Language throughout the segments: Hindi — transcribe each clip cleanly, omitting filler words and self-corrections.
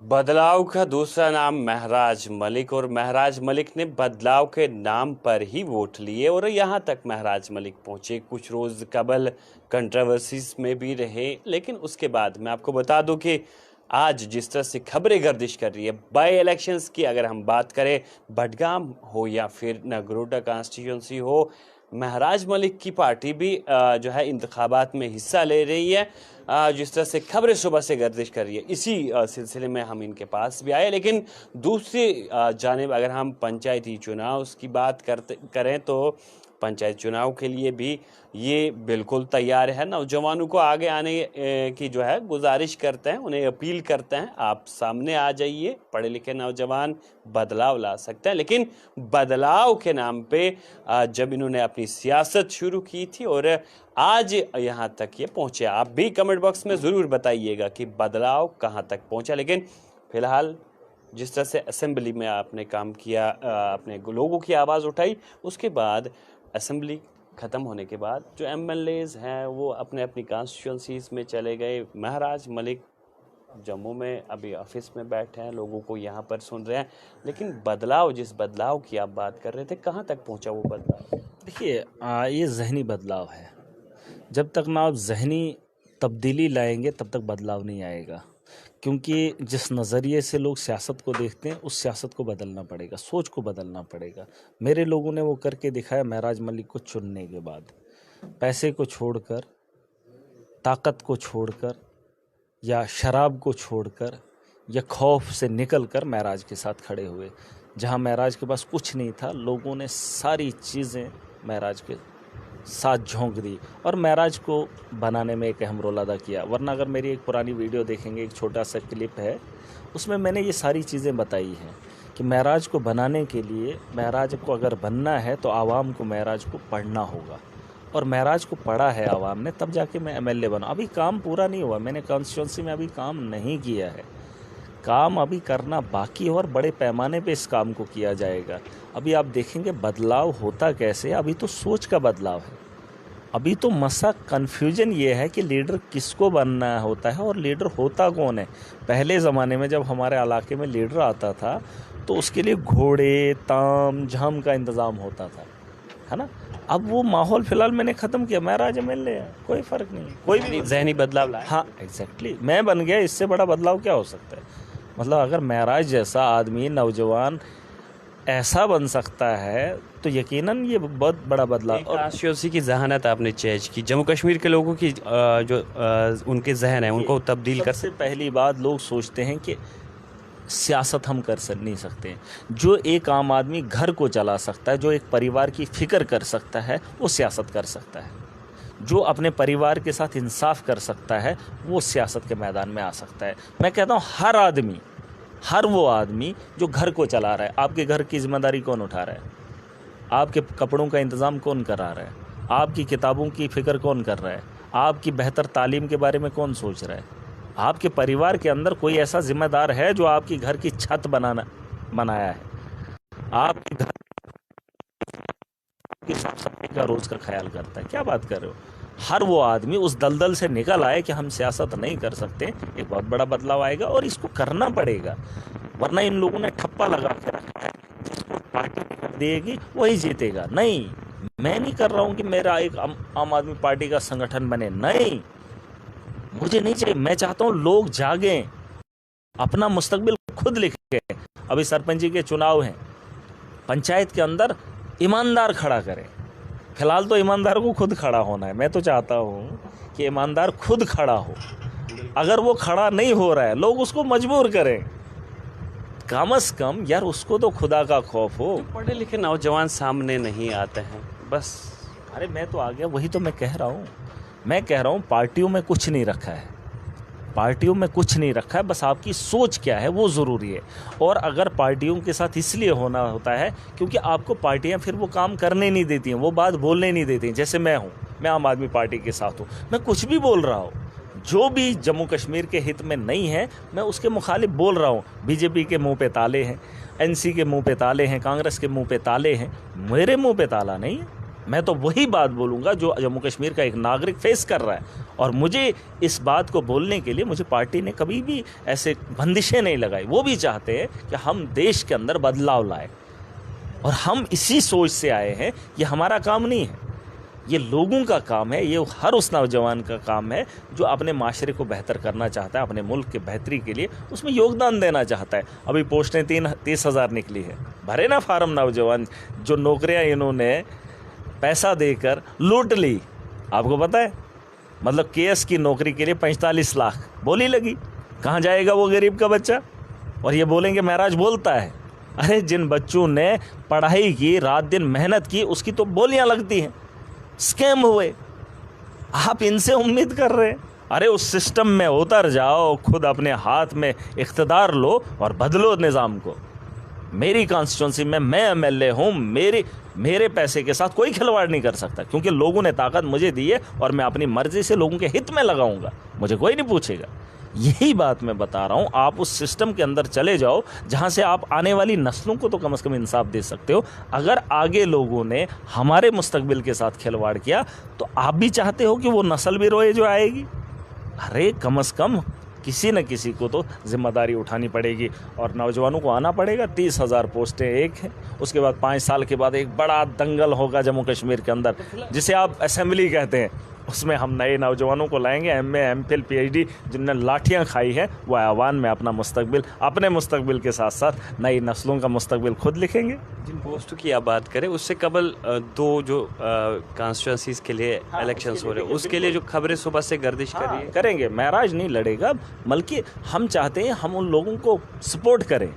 बदलाव का दूसरा नाम महराज मलिक और महराज मलिक ने बदलाव के नाम पर ही वोट लिए और यहाँ तक महराज मलिक पहुंचे। कुछ रोज कबल कंट्रोवर्सीज में भी रहे, लेकिन उसके बाद मैं आपको बता दूं कि आज जिस तरह से खबरें गर्दिश कर रही है बाई इलेक्शंस की, अगर हम बात करें बडगाम हो या फिर नगरोटा कॉन्स्टिट्यूंसी हो, महराज मलिक की पार्टी भी जो है इंतखाबात में हिस्सा ले रही है। जिस तरह से खबरें सुबह से गर्दिश कर रही है, इसी सिलसिले में हम इनके पास भी आए। लेकिन दूसरी जानिब अगर हम पंचायती चुनाव की बात करें तो पंचायत चुनाव के लिए भी ये बिल्कुल तैयार है। नौजवानों को आगे आने की जो है गुजारिश करते हैं, उन्हें अपील करते हैं, आप सामने आ जाइए, पढ़े लिखे नौजवान बदलाव ला सकते हैं। लेकिन बदलाव के नाम पे जब इन्होंने अपनी सियासत शुरू की थी और आज यहाँ तक ये पहुँचे, आप भी कमेंट बॉक्स में ज़रूर बताइएगा कि बदलाव कहाँ तक पहुँचा। लेकिन फिलहाल जिस तरह से असेंबली में आपने काम किया, अपने लोगों की आवाज़ उठाई, उसके बाद असेंबली ख़त्म होने के बाद जो एमएलएज हैं वो अपने अपनी कॉन्स्टिट्यूंसीज में चले गए। महराज मलिक जम्मू में अभी ऑफिस में बैठे हैं, लोगों को यहाँ पर सुन रहे हैं। लेकिन बदलाव, जिस बदलाव की आप बात कर रहे थे, कहाँ तक पहुँचा वो बदलाव? देखिए, ये जहनी बदलाव है। जब तक ना आप जहनी तब्दीली लाएंगे तब तक बदलाव नहीं आएगा, क्योंकि जिस नज़रिए से लोग सियासत को देखते हैं उस सियासत को बदलना पड़ेगा, सोच को बदलना पड़ेगा। मेरे लोगों ने वो करके दिखाया। महराज मलिक को चुनने के बाद पैसे को छोड़कर, ताकत को छोड़कर या शराब को छोड़कर या खौफ से निकलकर महराज के साथ खड़े हुए। जहां महराज के पास कुछ नहीं था, लोगों ने सारी चीज़ें महराज के साथ झोंक दी और महराज को बनाने में एक अहम रोल अदा किया। वरना अगर मेरी एक पुरानी वीडियो देखेंगे, एक छोटा सा क्लिप है, उसमें मैंने ये सारी चीज़ें बताई हैं कि महराज को बनाने के लिए, महराज को अगर बनना है तो आवाम को महराज को पढ़ना होगा, और महराज को पढ़ा है आवाम ने, तब जाके मैं एमएलए बना। अभी काम पूरा नहीं हुआ, मैंने कॉन्स्टिट्यूंसी में अभी काम नहीं किया है, काम अभी करना बाकी है और बड़े पैमाने पे इस काम को किया जाएगा। अभी आप देखेंगे बदलाव होता कैसे। अभी तो सोच का बदलाव है। अभी तो मसा कन्फ्यूजन ये है कि लीडर किसको बनना होता है और लीडर होता कौन है। पहले ज़माने में जब हमारे इलाके में लीडर आता था तो उसके लिए घोड़े, ताम झाम का इंतज़ाम होता था, है ना। अब वो माहौल फ़िलहाल मैंने ख़त्म किया। महराज एमएलए है, कोई फ़र्क नहीं, कोई भी जहनी बदलाव लाया। हाँ, एग्जैक्टली, मैं बन गया, इससे बड़ा बदलाव क्या हो सकता है। मतलब अगर महराज जैसा आदमी, नौजवान ऐसा बन सकता है तो यकीनन ये बहुत बड़ा बदलाव। और कॉन्स्टिट्यूंसी की जहानत आपने चेंज की, जम्मू कश्मीर के लोगों की जो उनके जहन है उनको तब्दील कर। सबसे पहली बात, लोग सोचते हैं कि सियासत हम कर नहीं सकते। जो एक आम आदमी घर को चला सकता है, जो एक परिवार की फिक्र कर सकता है, वो सियासत कर सकता है। जो अपने परिवार के साथ इंसाफ कर सकता है वो सियासत के मैदान में आ सकता है। मैं कहता हूँ हर आदमी, हर वो आदमी जो घर को चला रहा है, आपके घर की जिम्मेदारी कौन उठा रहा है, आपके कपड़ों का इंतज़ाम कौन करा रहा है, आपकी किताबों की फ़िक्र कौन कर रहा है, आपकी बेहतर तालीम के बारे में कौन सोच रहा है, आपके परिवार के अंदर कोई ऐसा जिम्मेदार है जो आपकी घर की छत बनाया है, आपके घर की साफ सफाई का रोज़ का ख्याल करता है। क्या बात कर रहे हो। हर वो आदमी उस दलदल से निकल आए कि हम सियासत नहीं कर सकते, एक बहुत बड़ा बदलाव आएगा और इसको करना पड़ेगा। वरना इन लोगों ने ठप्पा लगा के रखा है, जिसको पार्टी कर देगी वही जीतेगा। नहीं, मैं नहीं कर रहा हूँ कि मेरा एक आम आदमी पार्टी का संगठन बने, नहीं, मुझे नहीं चाहिए। मैं चाहता हूँ लोग जागें, अपना मुस्तकबिल खुद लिखें। अभी सरपंची के चुनाव हैं, पंचायत के अंदर ईमानदार खड़ा करें। फिलहाल तो ईमानदार को खुद खड़ा होना है। मैं तो चाहता हूँ कि ईमानदार खुद खड़ा हो। अगर वो खड़ा नहीं हो रहा है, लोग उसको मजबूर करें। कम से कम यार उसको तो खुदा का खौफ हो। पढ़े लिखे नौजवान सामने नहीं आते हैं बस। अरे मैं तो आ गया, वही तो मैं कह रहा हूँ। मैं कह रहा हूँ पार्टियों में कुछ नहीं रखा है, पार्टियों में कुछ नहीं रखा है, बस आपकी सोच क्या है वो ज़रूरी है। और अगर पार्टियों के साथ इसलिए होना होता है क्योंकि आपको पार्टियां फिर वो काम करने नहीं देती हैं, वो बात बोलने नहीं देती हैं। जैसे मैं हूँ, मैं आम आदमी पार्टी के साथ हूँ, मैं कुछ भी बोल रहा हूँ जो भी जम्मू कश्मीर के हित में नहीं है, मैं उसके मुखालिफ बोल रहा हूँ। बीजेपी के मुंह पे ताले हैं, एनसी के मुंह पे ताले हैं, कांग्रेस के मुंह पे ताले हैं, मेरे मुंह पे ताला नहीं है। मैं तो वही बात बोलूँगा जो जम्मू कश्मीर का एक नागरिक फेस कर रहा है और मुझे इस बात को बोलने के लिए मुझे पार्टी ने कभी भी ऐसे बंदिशें नहीं लगाई। वो भी चाहते हैं कि हम देश के अंदर बदलाव लाए, और हम इसी सोच से आए हैं। ये हमारा काम नहीं है, ये लोगों का काम है, ये हर उस नौजवान का काम है जो अपने माशरे को बेहतर करना चाहता है, अपने मुल्क के बेहतरी के लिए उसमें योगदान देना चाहता है। अभी पोस्टें 30,000 निकली है, भरे ना फार्म नौजवान, जो नौकरियां इन्होंने पैसा देकर लूट ली। आपको पता है, मतलब केएस की नौकरी के लिए 45 लाख बोली लगी। कहाँ जाएगा वो गरीब का बच्चा? और ये बोलेंगे महराज बोलता है। अरे जिन बच्चों ने पढ़ाई की, रात दिन मेहनत की, उसकी तो बोलियां लगती हैं। स्कैम हुए, आप इनसे उम्मीद कर रहे हैं? अरे उस सिस्टम में उतर जाओ, खुद अपने हाथ में इख्तिदार लो और बदलो निज़ाम को। मेरी कॉन्स्टिट्यूंसी में मैं एमएलए हूँ, मेरे पैसे के साथ कोई खिलवाड़ नहीं कर सकता, क्योंकि लोगों ने ताकत मुझे दी है और मैं अपनी मर्जी से लोगों के हित में लगाऊंगा, मुझे कोई नहीं पूछेगा। यही बात मैं बता रहा हूँ। आप उस सिस्टम के अंदर चले जाओ जहाँ से आप आने वाली नस्लों को तो कम से कम इंसाफ दे सकते हो। अगर आगे लोगों ने हमारे मुस्तकबिल के साथ खिलवाड़ किया तो आप भी चाहते हो कि वो नस्ल भी रोए जो आएगी? अरे कम से कम किसी न किसी को तो जिम्मेदारी उठानी पड़ेगी, और नौजवानों को आना पड़ेगा। 30,000 पोस्टें एक हैं, उसके बाद 5 साल के बाद एक बड़ा दंगल होगा जम्मू कश्मीर के अंदर, जिसे आप असेंबली कहते हैं। उसमें हम नए नौजवानों को लाएंगे, एमए, एमफिल, पीएचडी, जिनने लाठियां खाई हैं, वो ऐवान में अपना मुस्तकबिल, अपने मुस्तकबिल के साथ साथ नई नस्लों का मुस्तकबिल खुद लिखेंगे। जिन पोस्टों की आप बात करें, उससे कबल 2 जो कॉन्स्टिट्यूंसीज के लिए इलेक्शंस हो रहे हैं, उसके लिए जो खबरें सुबह से गर्दिश कर रही है, करेंगे। महराज नहीं लड़ेगा, बल्कि हम चाहते हैं हम उन लोगों को सपोर्ट करें,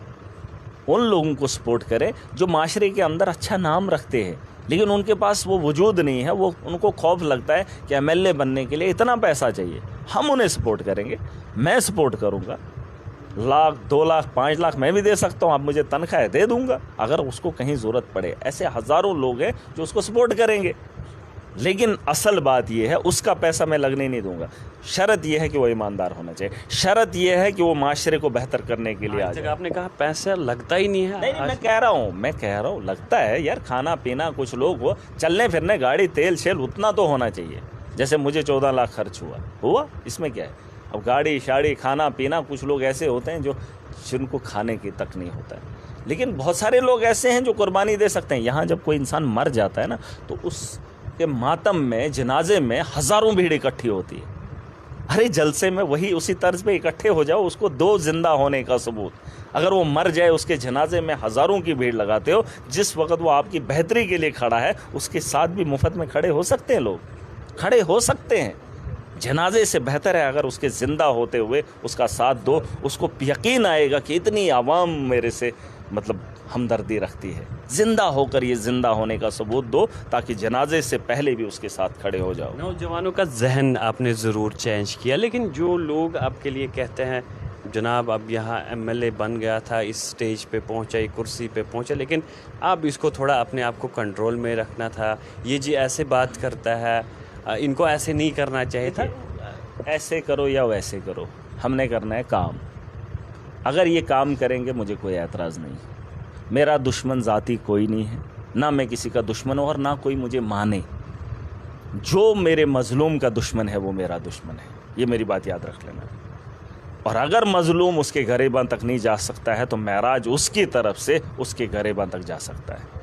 उन लोगों को सपोर्ट करें जो माशरे के अंदर अच्छा नाम रखते हैं, लेकिन उनके पास वो वजूद नहीं है। वो उनको खौफ लगता है कि एमएलए बनने के लिए इतना पैसा चाहिए। हम उन्हें सपोर्ट करेंगे, मैं सपोर्ट करूंगा। 1 लाख, 2 लाख, 5 लाख मैं भी दे सकता हूं, आप मुझे तनख्वाह दे दूंगा अगर उसको कहीं ज़रूरत पड़े। ऐसे हज़ारों लोग हैं जो उसको सपोर्ट करेंगे, लेकिन असल बात यह है उसका पैसा मैं लगने नहीं दूंगा। शर्त यह है कि वो ईमानदार होना चाहिए, शर्त यह है कि वो माशरे को बेहतर करने के लिए आ जाए। आपने कहा पैसा लगता ही नहीं है। नहीं, मैं कह रहा हूँ लगता है यार। खाना पीना, कुछ लोग हो चलने फिरने, गाड़ी, तेल शेल उतना तो होना चाहिए। जैसे मुझे 14 लाख खर्च हुआ, इसमें क्या है? अब गाड़ी शाड़ी, खाना पीना, कुछ लोग ऐसे होते हैं जो जिनको खाने की तक नहीं होता है, लेकिन बहुत सारे लोग ऐसे हैं जो कुर्बानी दे सकते हैं। यहाँ जब कोई इंसान मर जाता है ना, तो उसके मातम में, जनाजे में हज़ारों भीड़ इकट्ठी होती है। अरे जलसे में वही उसी तर्ज पे इकट्ठे हो जाओ, उसको दो जिंदा होने का सबूत। अगर वो मर जाए, उसके जनाजे में हज़ारों की भीड़ लगाते हो, जिस वक्त वो आपकी बेहतरी के लिए खड़ा है, उसके साथ भी मुफ्त में खड़े हो सकते हैं। लोग खड़े हो सकते हैं। जनाजे से बेहतर है अगर उसके ज़िंदा होते हुए उसका साथ दो, उसको यकीन आएगा कि इतनी आवाम मेरे से मतलब हमदर्दी रखती है। ज़िंदा होकर ये ज़िंदा होने का सबूत दो, ताकि जनाजे से पहले भी उसके साथ खड़े हो जाओ। नौजवानों का जहन आपने ज़रूर चेंज किया, लेकिन जो लोग आपके लिए कहते हैं जनाब अब यहाँ एमएलए बन गया था, इस स्टेज पे पहुँचा, एक कुर्सी पे पहुँचा, लेकिन अब इसको थोड़ा अपने आप को कंट्रोल में रखना था, ये जी ऐसे बात करता है, इनको ऐसे नहीं करना चाहिए था। ऐसे करो या वैसे करो, हमने करना है काम। अगर ये काम करेंगे मुझे कोई एतराज़ नहीं। मेरा दुश्मन ज़ाती कोई नहीं है, ना मैं किसी का दुश्मन हूँ और ना कोई मुझे माने। जो मेरे मज़लूम का दुश्मन है वो मेरा दुश्मन है, ये मेरी बात याद रख लेना। और अगर मज़लूम उसके गरेबां तक नहीं जा सकता है तो महराज उसकी तरफ से उसके गरेबां तक जा सकता है।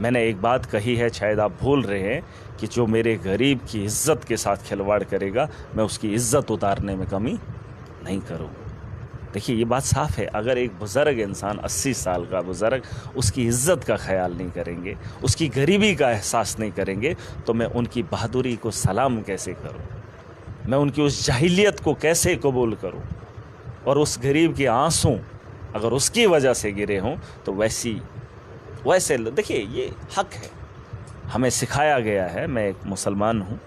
मैंने एक बात कही है, शायद आप भूल रहे हैं, कि जो मेरे गरीब की इज़्ज़त के साथ खिलवाड़ करेगा, मैं उसकी इज़्ज़त उतारने में कमी नहीं करूँगा। देखिए ये बात साफ़ है, अगर एक बुज़ुर्ग इंसान 80 साल का बुज़ुर्ग उसकी इज़्ज़त का ख्याल नहीं करेंगे, उसकी गरीबी का एहसास नहीं करेंगे, तो मैं उनकी बहादुरी को सलाम कैसे करूं? मैं उनकी उस जाहिलियत को कैसे कबूल करूं? और उस गरीब के आंसू अगर उसकी वजह से गिरे हों तो वैसे देखिए ये हक है, हमें सिखाया गया है। मैं एक मुसलमान हूँ,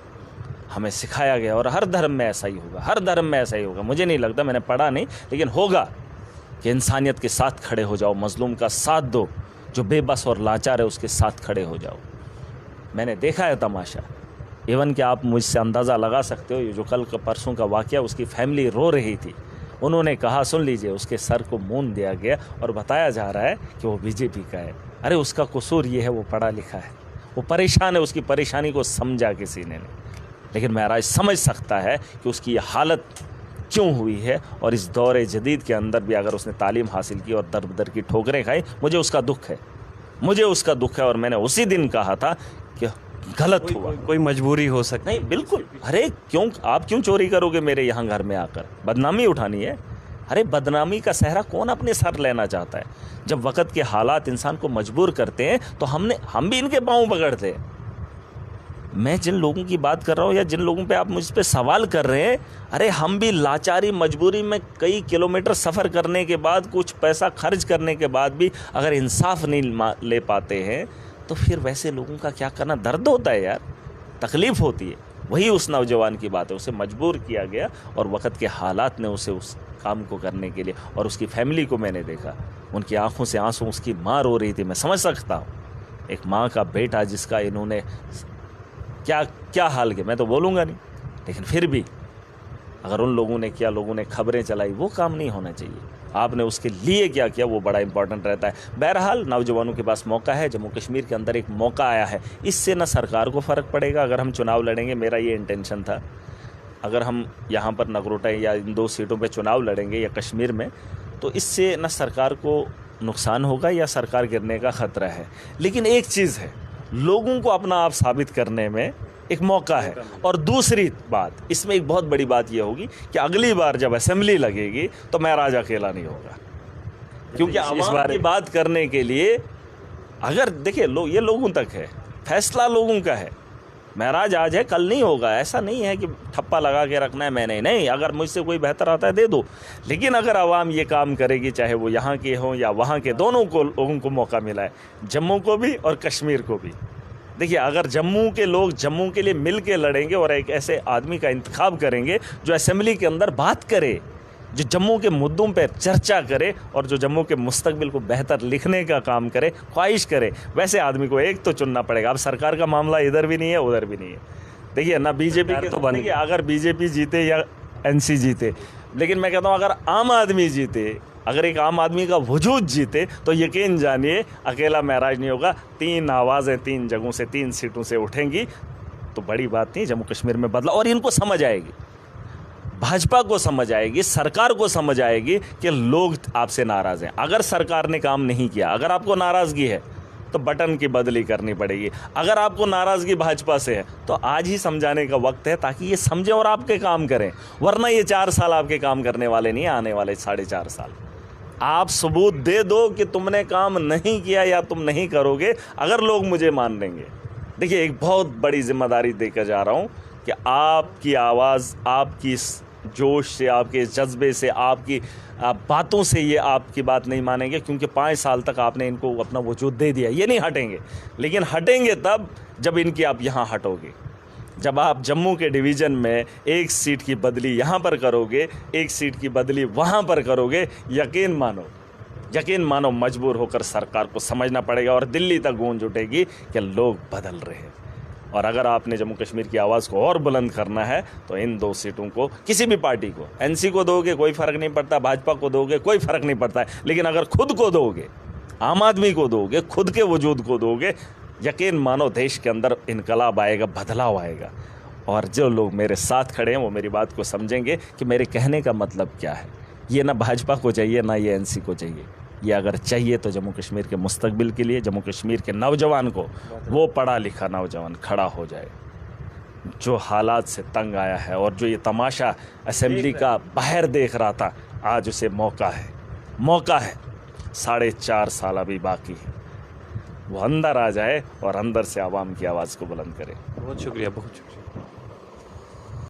हमें सिखाया गया, और हर धर्म में ऐसा ही होगा, हर धर्म में ऐसा ही होगा। मुझे नहीं लगता, मैंने पढ़ा नहीं, लेकिन होगा कि इंसानियत के साथ खड़े हो जाओ, मज़लूम का साथ दो, जो बेबस और लाचार है उसके साथ खड़े हो जाओ। मैंने देखा है तमाशा, इवन कि आप मुझसे अंदाज़ा लगा सकते हो, ये जो कल का परसों का वाक़या, उसकी फैमिली रो रही थी। उन्होंने कहा, सुन लीजिए, उसके सर को मूंद दिया गया और बताया जा रहा है कि वो बीजेपी का है। अरे उसका कसूर ये है वो पढ़ा लिखा है, वो परेशान है, उसकी परेशानी को समझा किसी ने नहीं। लेकिन महराज समझ सकता है कि उसकी ये हालत क्यों हुई है, और इस दौर जदीद के अंदर भी अगर उसने तालीम हासिल की और दर बदर की ठोकरें खाई, मुझे उसका दुख है, मुझे उसका दुख है। और मैंने उसी दिन कहा था कि गलत हुआ। कोई मजबूरी हो सकती नहीं, बिल्कुल। अरे क्यों, आप क्यों चोरी करोगे मेरे यहाँ घर में आकर? बदनामी उठानी है? अरे बदनामी का सहरा कौन अपने सर लेना चाहता है? जब वक़्त के हालात इंसान को मजबूर करते हैं तो हम भी इनके पाँव पकड़ते हैं। मैं जिन लोगों की बात कर रहा हूँ या जिन लोगों पे आप मुझ पे सवाल कर रहे हैं, अरे हम भी लाचारी मजबूरी में कई किलोमीटर सफ़र करने के बाद, कुछ पैसा खर्च करने के बाद भी अगर इंसाफ नहीं ले पाते हैं तो फिर वैसे लोगों का क्या करना? दर्द होता है यार, तकलीफ़ होती है। वही उस नौजवान की बात है, उसे मजबूर किया गया और वक़्त के हालात ने उसे उस काम को करने के लिए, और उसकी फैमिली को मैंने देखा, उनकी आंखों से आंसू, उसकी माँ रो रही थी। मैं समझ सकता हूँ एक माँ का बेटा जिसका इन्होंने क्या क्या हाल किया, मैं तो बोलूँगा नहीं, लेकिन फिर भी अगर उन लोगों ने किया, लोगों ने खबरें चलाई, वो काम नहीं होना चाहिए। आपने उसके लिए क्या किया वो बड़ा इंपॉर्टेंट रहता है। बहरहाल नौजवानों के पास मौका है, जम्मू कश्मीर के अंदर एक मौका आया है। इससे न सरकार को फ़र्क पड़ेगा अगर हम चुनाव लड़ेंगे, मेरा ये इंटेंशन था। अगर हम यहाँ पर नगरोटा या इन 2 सीटों पे चुनाव लड़ेंगे या कश्मीर में, तो इससे न सरकार को नुकसान होगा या सरकार गिरने का ख़तरा है। लेकिन एक चीज़ है, लोगों को अपना आप साबित करने में एक मौका है। और दूसरी बात, इसमें एक बहुत बड़ी बात यह होगी कि अगली बार जब असेंबली लगेगी तो महराज अकेला नहीं होगा, क्योंकि इस बार की बात करने के लिए अगर देखिए ये लोगों तक है, फैसला लोगों का है। महराज आज है, कल नहीं होगा। ऐसा नहीं है कि ठप्पा लगा के रखना है, मैंने नहीं, अगर मुझसे कोई बेहतर आता है दे दो। लेकिन अगर आवाम ये काम करेगी, चाहे वो यहाँ के हों या वहाँ के, दोनों को लोगों को मौका मिला है, जम्मू को भी और कश्मीर को भी। देखिए, अगर जम्मू के लोग जम्मू के लिए मिल के लड़ेंगे और एक ऐसे आदमी का इंतखाब करेंगे जो असेंबली के अंदर बात करे, जो जम्मू के मुद्दों पर चर्चा करे और जो जम्मू के मुस्तकबिल को बेहतर लिखने का काम करे, ख्वाहिश करे, वैसे आदमी को एक तो चुनना पड़ेगा। अब सरकार का मामला इधर भी नहीं है, उधर भी नहीं है। देखिए ना, बीजेपी के तो बनेंगे, अगर बीजेपी जीते या एनसी जीते, लेकिन मैं कहता हूँ अगर आम आदमी जीते, अगर एक आम आदमी का वजूद जीते, तो यकीन जानिए अकेला महराज नहीं होगा। 3 आवाज़ें 3 जगहों से, 3 सीटों से उठेंगी तो बड़ी बात नहीं, जम्मू कश्मीर में बदला। और इनको समझ आएगी, भाजपा को समझ आएगी, सरकार को समझ आएगी कि लोग आपसे नाराज़ हैं। अगर सरकार ने काम नहीं किया, अगर आपको नाराज़गी है तो बटन की बदली करनी पड़ेगी। अगर आपको नाराज़गी भाजपा से है तो आज ही समझाने का वक्त है, ताकि ये समझें और आपके काम करें। वरना ये 4 साल आपके काम करने वाले नहीं, आने वाले 4.5 साल। आप सबूत दे दो कि तुमने काम नहीं किया या तुम नहीं करोगे, अगर लोग मुझे मान लेंगे। देखिए, एक बहुत बड़ी जिम्मेदारी देकर जा रहा हूँ कि आपकी आवाज़, आपकी जोश से, आपके जज्बे से, आपकी बातों से ये आपकी बात नहीं मानेंगे, क्योंकि 5 साल तक आपने इनको अपना वजूद दे दिया। ये नहीं हटेंगे, लेकिन हटेंगे तब जब इनकी आप यहाँ हटोगे, जब आप जम्मू के डिवीज़न में 1 सीट की बदली यहाँ पर करोगे, 1 सीट की बदली वहाँ पर करोगे। यकीन मानो मजबूर होकर सरकार को समझना पड़ेगा और दिल्ली तक गूंज उठेगी कि लोग बदल रहे हैं। और अगर आपने जम्मू कश्मीर की आवाज़ को और बुलंद करना है तो इन 2 सीटों को, किसी भी पार्टी को, एनसी को दोगे कोई फ़र्क नहीं पड़ता, भाजपा को दोगे कोई फ़र्क नहीं पड़ता है, लेकिन अगर खुद को दोगे, आम आदमी को दोगे, खुद के वजूद को दोगे, यकीन मानो देश के अंदर इनकलाब आएगा, बदलाव आएगा। और जो लोग मेरे साथ खड़े हैं वो मेरी बात को समझेंगे कि मेरे कहने का मतलब क्या है। ये ना भाजपा को चाहिए, ना ये एनसी को चाहिए। ये अगर चाहिए तो जम्मू कश्मीर के मुस्तकबिल के लिए, जम्मू कश्मीर के नौजवान को, वो पढ़ा लिखा नौजवान खड़ा हो जाए जो हालात से तंग आया है और जो ये तमाशा असेंबली का बाहर देख रहा था, आज उसे मौका है। 4.5 साल अभी बाकी है, वो अंदर आ जाए और अंदर से आवाम की आवाज़ को बुलंद करे। बहुत शुक्रिया, बहुत शुक्रिया।